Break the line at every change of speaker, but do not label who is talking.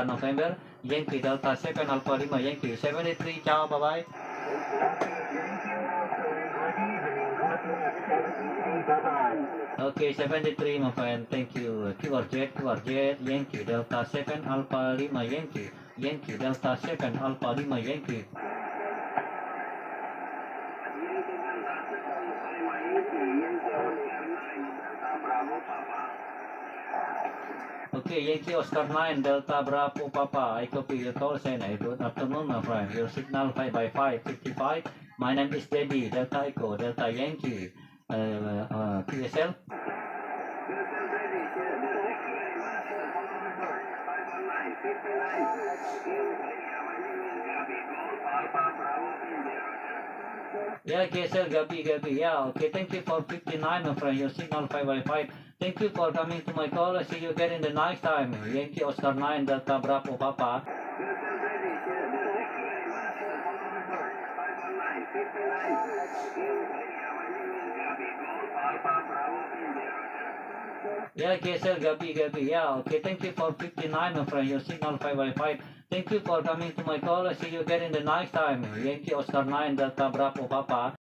November, Yankee Delta 7 Alpha Lima Yankee 73. Ciao, bye-bye. Okay, 73, my friend. Thank you. QRZ, Yankee Delta 7 Alpha Lima Yankee. Yankee Delta 7 Alpha Lima Yankee. Okay, Yankee Oscar 9 Delta Bravo Papa. I copy your call sign. Good afternoon, my friend. Your signal 5 by 5 55. My name is Debbie Delta Echo Delta Yankee. PSL. Yeah, KSL, Gabi. Yeah, okay. Thank you for 59, my friend. Your signal 5 by 5. Thank you for coming to my call. I see you again in the night time. Yankee Oscar 9 Delta Bravo Papa. Yeah, KSL, Gabi. Yeah, okay. Thank you for 59, my friend. Your signal 5 by 5. Thank you for coming to my call. I see you again in the night time. Yankee Oscar 9 Delta Bravo Papa.